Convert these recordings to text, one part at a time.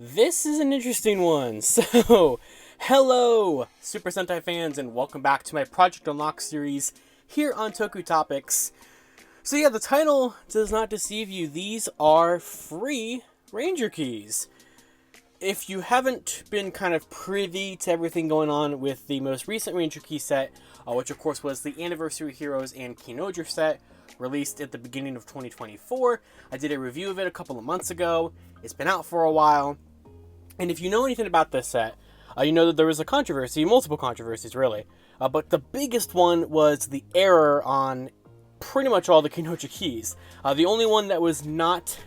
This is an interesting one. So, hello, Super Sentai fans, and welcome back to my Project Unlock series here on Toku Topics. So yeah, the title does not deceive you. These are free Ranger keys. If you haven't been kind of privy to everything going on with the most recent Ranger key set, which of course was the Anniversary Heroes and Kinoger set, released at the beginning of 2024. I did a review of it a couple of months ago. It's been out for a while. And if you know anything about this set, you know that there was a controversy, multiple controversies really, but the biggest one was the error on pretty much all the Kinoja keys. The only one that was not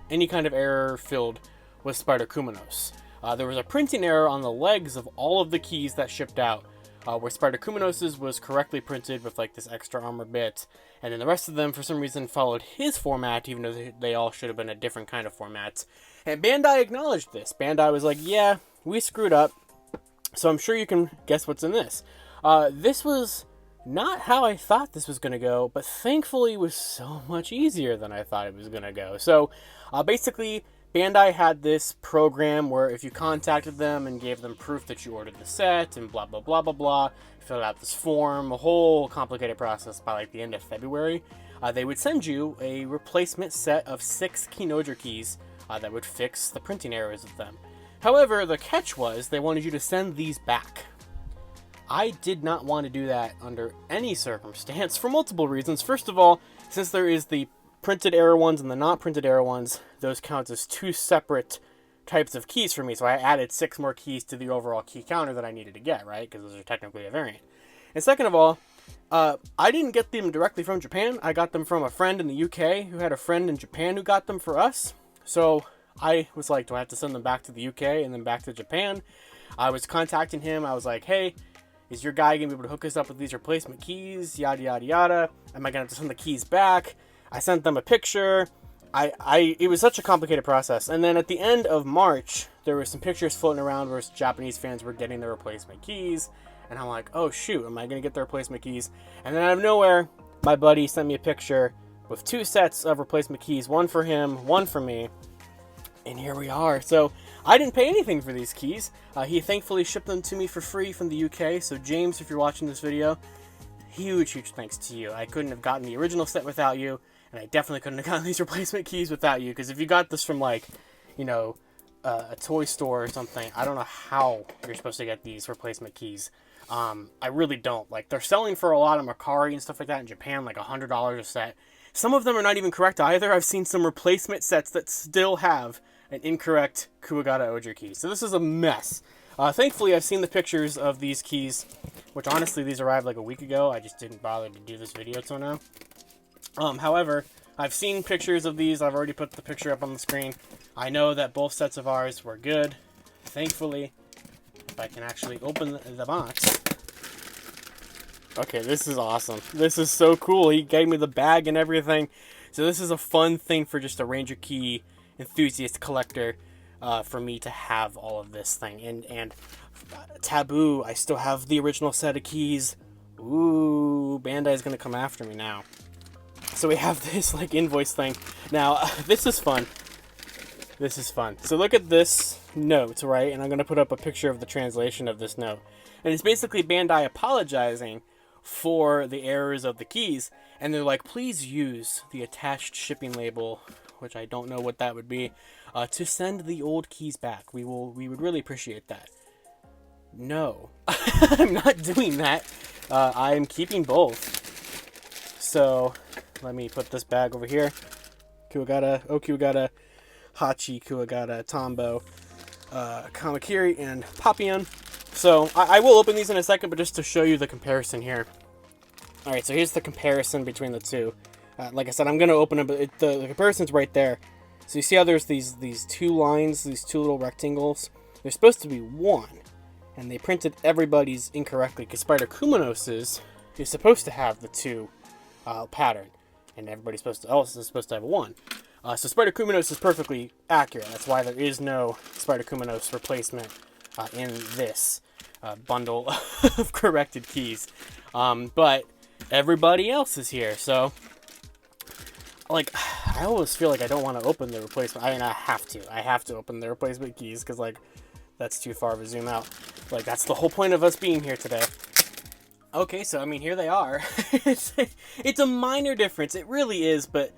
any kind of error filled was Spider Kumanos. There was a printing error on the legs of all of the keys that shipped out, where Spider Kumanos's was correctly printed with like this extra armor bit, and then the rest of them for some reason followed his format, even though they all should have been a different kind of format. And Bandai acknowledged this. Bandai was like, yeah, we screwed up, so I'm sure you can guess what's in this. This was not how I thought this was going to go, but thankfully it was so much easier than I thought it was going to go. So, basically, Bandai had this program where if you contacted them and gave them proof that you ordered the set and blah, blah, blah, blah, blah, filled out this form, a whole complicated process by like the end of February, they would send you a replacement set of 6 Kinoger keys that would fix the printing errors of them. However, the catch was they wanted you to send these back. I did not want to do that under any circumstance for multiple reasons. First of all, since there is the printed error ones and the not printed error ones, those count as 2 separate types of keys for me. So I added 6 more keys to the overall key counter that I needed to get, right? Because those are technically a variant. And second of all, I didn't get them directly from Japan. I got them from a friend in the UK who had a friend in Japan who got them for us. So I was like, do I have to send them back to the UK and then back to Japan? I was contacting him. I was like, hey, is your guy going to be able to hook us up with these replacement keys? Yada, yada, yada. Am I going to have to send the keys back? I sent them a picture. It was such a complicated process. And then at the end of March, there were some pictures floating around where Japanese fans were getting the replacement keys. And I'm like, oh shoot, am I going to get the replacement keys? And then out of nowhere, my buddy sent me a picture with 2 sets of replacement keys, one for him, one for me. And here we are. So I didn't pay anything for these keys. He thankfully shipped them to me for free from the UK. So James, if you're watching this video, huge thanks to you. I couldn't have gotten the original set without you. And I definitely couldn't have gotten these replacement keys without you. Because if you got this from like, you know, a toy store or something, I don't know how you're supposed to get these replacement keys. I really don't. Like, they're selling for a lot of Mercari and stuff like that in Japan, like $100 a set. Some of them are not even correct either. I've seen some replacement sets that still have an incorrect Kuwagata Oger key. So this is a mess. Thankfully, I've seen the pictures of these keys, which honestly, these arrived like a week ago. I just didn't bother to do this video till now. However, I've seen pictures of these. I've already put the picture up on the screen. I know that both sets of ours were good. Thankfully, if I can actually open the box. Okay, this is awesome. This is so cool. He gave me the bag and everything. So this is a fun thing for just a Ranger Key enthusiast collector, for me to have all of this thing. And Taboo, I still have the original set of keys. Ooh, Bandai's gonna come after me now. So we have this like invoice thing. Now, this is fun. This is fun. So look at this note, right? And I'm gonna put up a picture of the translation of this note. And it's basically Bandai apologizing for the errors of the keys, and they're like, please use the attached shipping label, which I don't know what that would be, to send the old keys back. We would really appreciate that. No, I'm not doing that. I'm keeping both. So let me put this bag over here. Kuwagata, Hachi, Kuwagata, Tombo, Kamakiri, and Papillon. So I will open these in a second, but just to show you the comparison here. Alright, so here's the comparison between the two. Like I said, I'm going to open it, but the comparison's right there. So you see how there's these 2 lines, these 2 little rectangles? They're supposed to be 1. And they printed everybody's incorrectly, because Spider Kumanos's is supposed to have the 2 pattern. And everybody's else is supposed to have a 1. So Spider Kumanos is perfectly accurate. That's why there is no Spider Kumanos replacement in this bundle of corrected keys. But everybody else is here, so like I almost feel like I don't want to open the replacement. I mean, I have to open the replacement keys because, like, that's too far of a zoom out. Like, that's the whole point of us being here today. Okay, so, I mean, here they are. It's a minor difference. It really is, but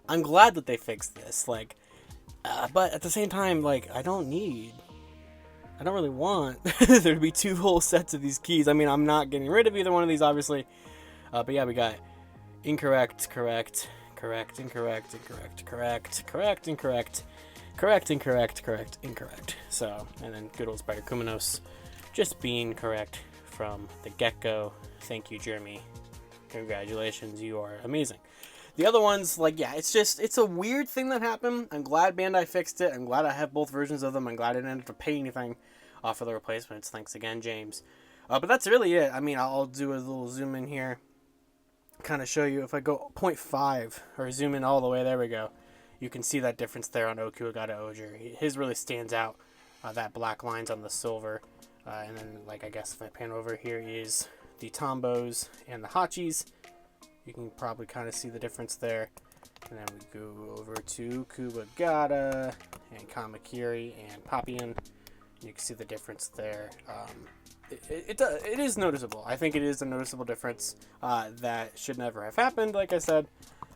I'm glad that they fixed this. Like, but at the same time, like, I don't really want there to be two whole sets of these keys. I mean, I'm not getting rid of either one of these, obviously. But yeah, we got incorrect, correct, correct, incorrect, incorrect, correct, correct, incorrect, correct, incorrect, correct, incorrect. So, and then good old Spider-Kuminos just being correct from the get-go. Thank you, Jeremy. Congratulations, you are amazing. The other ones, like, yeah, it's a weird thing that happened. I'm glad Bandai fixed it. I'm glad I have both versions of them. I'm glad I didn't have to pay anything for the replacements. Thanks again, James. But that's really it. I mean, I'll do a little zoom in here. Kind of show you. If I go 0.5 or zoom in all the way, there we go. You can see that difference there on Okuagata Oger. His really stands out. That black lines on the silver. And then, like, I guess if I pan over here is the Tombos and the Hachis. You can probably kind of see the difference there. And then we go over to Kuwagata and Kamakiri and Papillon. You can see the difference there. It is noticeable. I think it is a noticeable difference that should never have happened, like I said.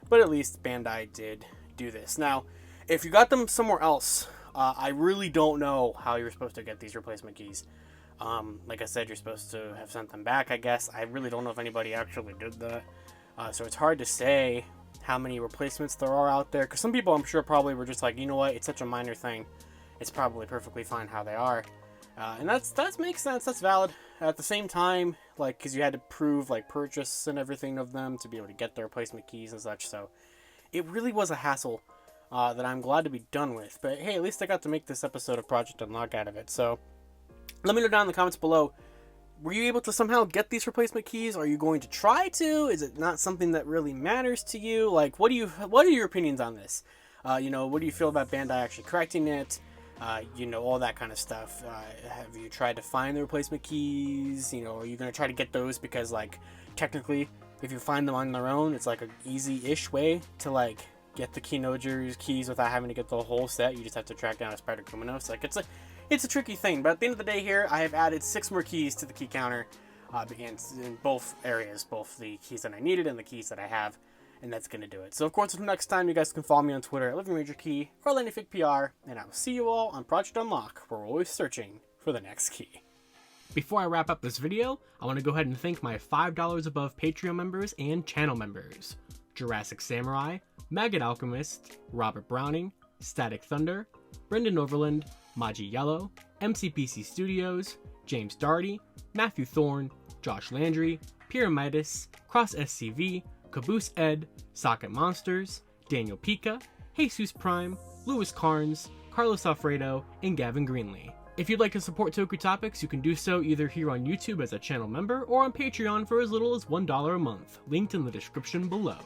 But at least Bandai did do this. Now, if you got them somewhere else, I really don't know how you're supposed to get these replacement keys. Like I said, you're supposed to have sent them back, I guess. I really don't know if anybody actually did that. So it's hard to say how many replacements there are out there. Because some people, I'm sure, probably were just like, you know what, it's such a minor thing. It's probably perfectly fine how they are. And that makes sense. That's valid. At the same time, like, because you had to prove, like, purchase and everything of them to be able to get the replacement keys and such. So it really was a hassle that I'm glad to be done with. But hey, at least I got to make this episode of Project Unlock out of it. So let me know down in the comments below. Were you able to somehow get these replacement keys? Are you going to try to? Is it not something that really matters to you? Like, what are your opinions on this? You know, what do you feel about Bandai actually correcting it? You know, all that kind of stuff. Have you tried to find the replacement keys? You know, are you going to try to get those because, like, technically, if you find them on their own, it's like an easy-ish way to, like, get the Kinoger's keys without having to get the whole set. You just have to track down a Spider-Kuminos. Like, it's a tricky thing, but at the end of the day here, I have added 6 more keys to the key counter in both areas, both the keys that I needed and the keys that I have, and that's going to do it. So, of course, until next time, you guys can follow me on Twitter at LivingRangerKey or LennyFigPR, and I will see you all on Project Unlock, where we're always searching for the next key. Before I wrap up this video, I want to go ahead and thank my $5 above Patreon members and channel members: Jurassic Samurai, Maggot Alchemist, Robert Browning, Static Thunder, Brendan Overland, Maji Yellow, MCPC Studios, James Darty, Matthew Thorne, Josh Landry, Pyramidas, Cross SCV, Caboose Ed, Socket Monsters, Daniel Pika, Jesus Prime, Louis Carnes, Carlos Alfredo, and Gavin Greenlee. If you'd like to support Toku Topics, you can do so either here on YouTube as a channel member or on Patreon for as little as $1 a month, linked in the description below.